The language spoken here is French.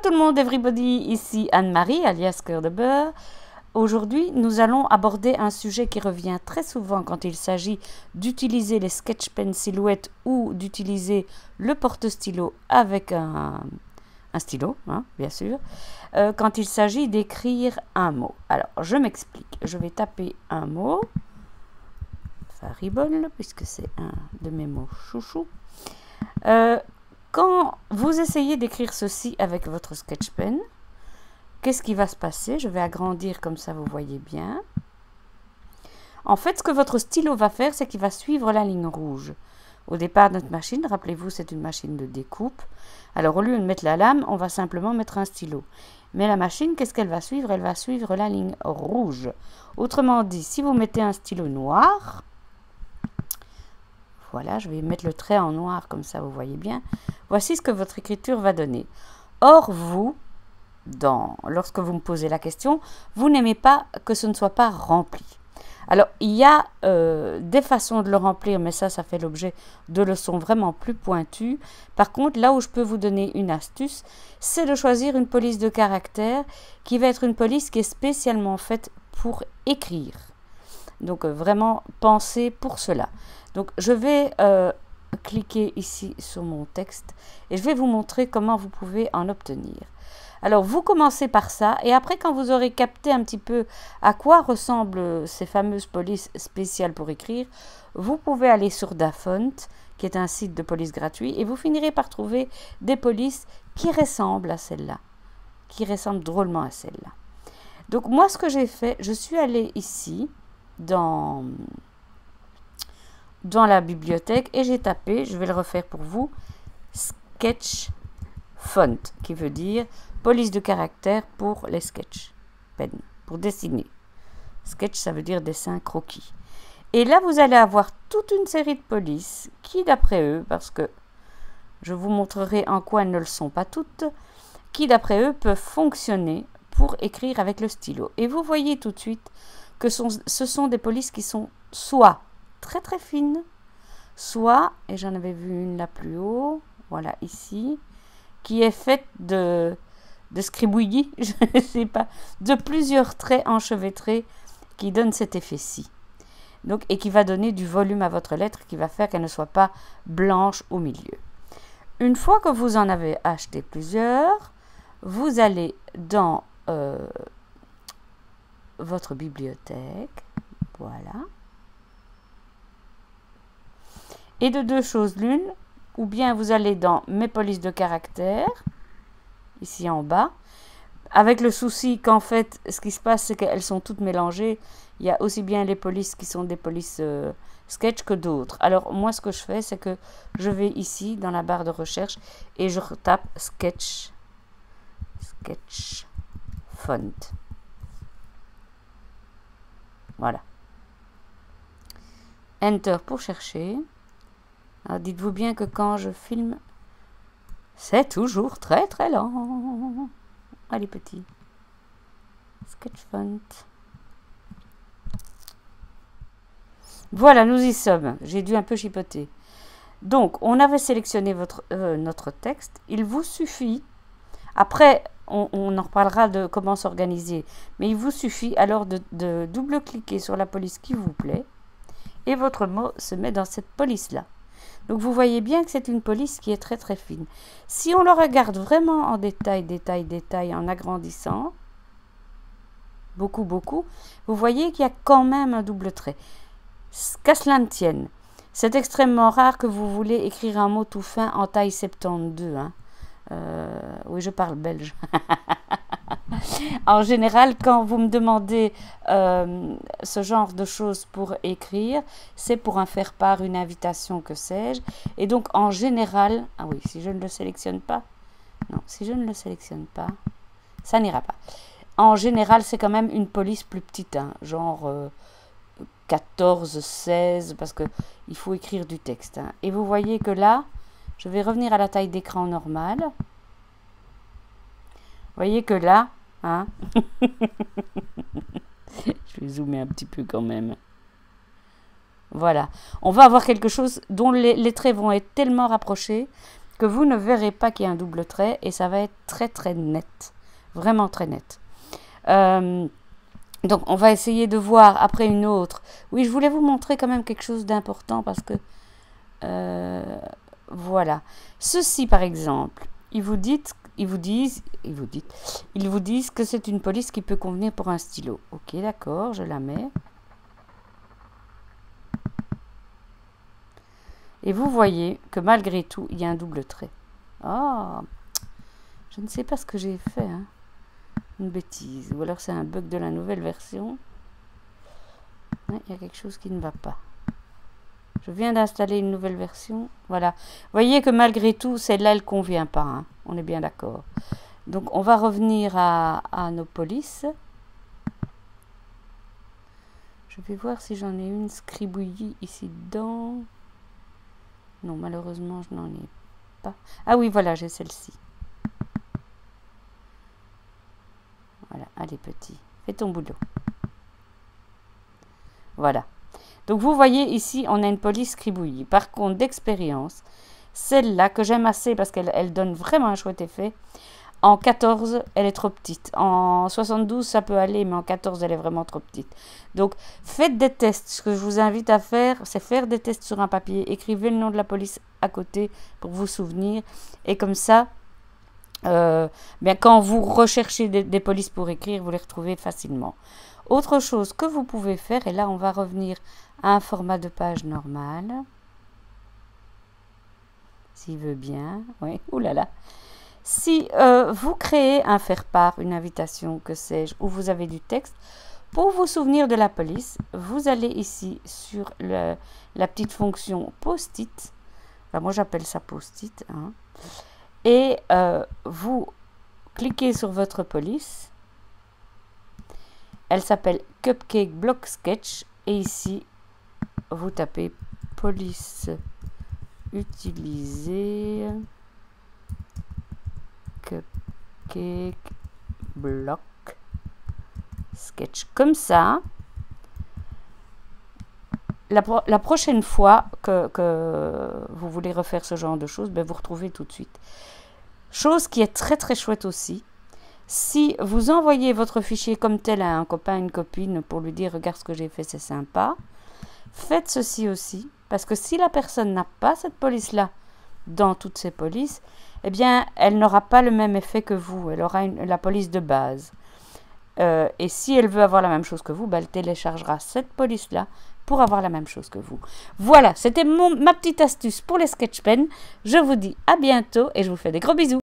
tout le monde, everybody, ici Anne-Marie, alias Cœur de Beurre. Aujourd'hui, nous allons aborder un sujet qui revient très souvent quand il s'agit d'utiliser les sketch pen silhouettes ou d'utiliser le porte-stylo avec un stylo, hein, bien sûr, quand il s'agit d'écrire un mot. Alors, je m'explique. Je vais taper un mot, faribole, puisque c'est un de mes mots chouchou. Quand vous essayez d'écrire ceci avec votre sketch pen, qu'est-ce qui va se passer? Je vais agrandir comme ça, vous voyez bien. En fait, ce que votre stylo va faire, c'est qu'il va suivre la ligne rouge. Au départ de notre machine, rappelez-vous, c'est une machine de découpe. Alors, au lieu de mettre la lame, on va simplement mettre un stylo. Mais la machine, qu'est-ce qu'elle va suivre? Elle va suivre la ligne rouge. Autrement dit, si vous mettez un stylo noir, voilà, je vais mettre le trait en noir, comme ça, vous voyez bien. Voici ce que votre écriture va donner. Or, vous, lorsque vous me posez la question, vous n'aimez pas que ce ne soit pas rempli. Alors, il y a des façons de le remplir, mais ça fait l'objet de leçons vraiment plus pointues. Par contre, là où je peux vous donner une astuce, c'est de choisir une police de caractère qui va être une police qui est spécialement faite pour écrire. Donc, vraiment pensée pour cela. Donc, je vais cliquer ici sur mon texte et je vais vous montrer comment vous pouvez en obtenir. Alors, vous commencez par ça et après, quand vous aurez capté un petit peu à quoi ressemblent ces fameuses polices spéciales pour écrire, vous pouvez aller sur Dafont, qui est un site de police gratuit, et vous finirez par trouver des polices qui ressemblent à celle-là, qui ressemblent drôlement à celle-là. Donc, moi, ce que j'ai fait, je suis allée ici, dans la bibliothèque, et j'ai tapé, je vais le refaire pour vous, Sketch Font, qui veut dire police de caractère pour les sketch pen, pour dessiner. Sketch, ça veut dire dessin croquis. Et là, vous allez avoir toute une série de polices qui, d'après eux, parce que je vous montrerai en quoi elles ne le sont pas toutes, qui, d'après eux, peuvent fonctionner pour écrire avec le stylo. Et vous voyez tout de suite que ce sont des polices qui sont soit très très fines, soit, et j'en avais vu une là plus haut, voilà ici, qui est faite de scribouillis, je ne sais pas, de plusieurs traits enchevêtrés qui donnent cet effet-ci. Donc, et qui va donner du volume à votre lettre, qui va faire qu'elle ne soit pas blanche au milieu. Une fois que vous en avez acheté plusieurs, vous allez dans votre bibliothèque, voilà. Et de deux choses l'une, ou bien vous allez dans mes polices de caractère, ici en bas, avec le souci qu'en fait, ce qui se passe, c'est qu'elles sont toutes mélangées. Il y a aussi bien les polices qui sont des polices sketch que d'autres. Alors, moi, ce que je fais, c'est que je vais ici, dans la barre de recherche, et je retape Sketch Font. Voilà. Enter pour chercher. Alors, dites-vous bien que quand je filme, c'est toujours très très lent. Allez, petit. Sketch Font. Voilà, nous y sommes. J'ai dû un peu chipoter. Donc, on avait sélectionné notre texte. Il vous suffit, après, on en reparlera de comment s'organiser, mais il vous suffit alors de double-cliquer sur la police qui vous plaît et votre mot se met dans cette police-là. Donc, vous voyez bien que c'est une police qui est très très fine. Si on le regarde vraiment en détail, en agrandissant, beaucoup, vous voyez qu'il y a quand même un double trait. Qu'à cela ne tienne, c'est extrêmement rare que vous voulez écrire un mot tout fin en taille 72. Hein. Oui, je parle belge. En général, quand vous me demandez ce genre de choses pour écrire, c'est pour un faire-part, une invitation, que sais-je. Et donc, en général, ah oui, si je ne le sélectionne pas, non, si je ne le sélectionne pas, ça n'ira pas. En général, c'est quand même une police plus petite, hein, genre 14, 16, parce qu'il faut écrire du texte. Hein. Et vous voyez que là, je vais revenir à la taille d'écran normale. Vous voyez que là, hein, je vais zoomer un petit peu quand même. Voilà. On va avoir quelque chose dont les traits vont être tellement rapprochés que vous ne verrez pas qu'il y a un double trait et ça va être très très net. Vraiment très net. Donc, on va essayer de voir après une autre. Oui, je voulais vous montrer quand même quelque chose d'important parce que... voilà. Ceci, par exemple, ils vous disent que c'est une police qui peut convenir pour un stylo. Ok, d'accord, je la mets. Et vous voyez que malgré tout, il y a un double trait. Oh, je ne sais pas ce que j'ai fait, hein. Une bêtise. Ou alors c'est un bug de la nouvelle version. Ouais, il y a quelque chose qui ne va pas. Je viens d'installer une nouvelle version. Voilà. Vous voyez que malgré tout, celle-là, elle ne convient pas, hein. On est bien d'accord. Donc, on va revenir à nos polices. Je vais voir si j'en ai une scribouillie ici dedans. Non, malheureusement, je n'en ai pas. Ah oui, voilà, j'ai celle-ci. Voilà, allez petit, fais ton boulot. Voilà. Donc vous voyez ici, on a une police scribouillie. Par contre, d'expérience, celle-là que j'aime assez parce qu'elle donne vraiment un chouette effet. En 14, elle est trop petite. En 72, ça peut aller, mais en 14, elle est vraiment trop petite. Donc, faites des tests. Ce que je vous invite à faire, c'est faire des tests sur un papier. Écrivez le nom de la police à côté pour vous souvenir. Et comme ça... bien, quand vous recherchez des polices pour écrire, vous les retrouvez facilement. Autre chose que vous pouvez faire, et là on va revenir à un format de page normal. S'il veut bien. Oui, oulala. Si vous créez un faire-part, une invitation, que sais-je, où vous avez du texte, pour vous souvenir de la police, vous allez ici sur la petite fonction post-it. Enfin, moi j'appelle ça post-it, hein. Et vous cliquez sur votre police. Elle s'appelle Cupcake Block Sketch. Et ici, vous tapez police utiliser Cupcake Block Sketch. Comme ça, la prochaine fois que vous voulez refaire ce genre de choses, ben vous retrouvez tout de suite. Chose qui est très très chouette aussi, si vous envoyez votre fichier comme tel à un copain, une copine, pour lui dire « Regarde ce que j'ai fait, c'est sympa », faites ceci aussi, parce que si la personne n'a pas cette police-là dans toutes ses polices, eh bien, elle n'aura pas le même effet que vous, elle aura la police de base. Et si elle veut avoir la même chose que vous, ben, elle téléchargera cette police-là pour avoir la même chose que vous. Voilà, c'était ma petite astuce pour les sketch pens. Je vous dis à bientôt et je vous fais des gros bisous.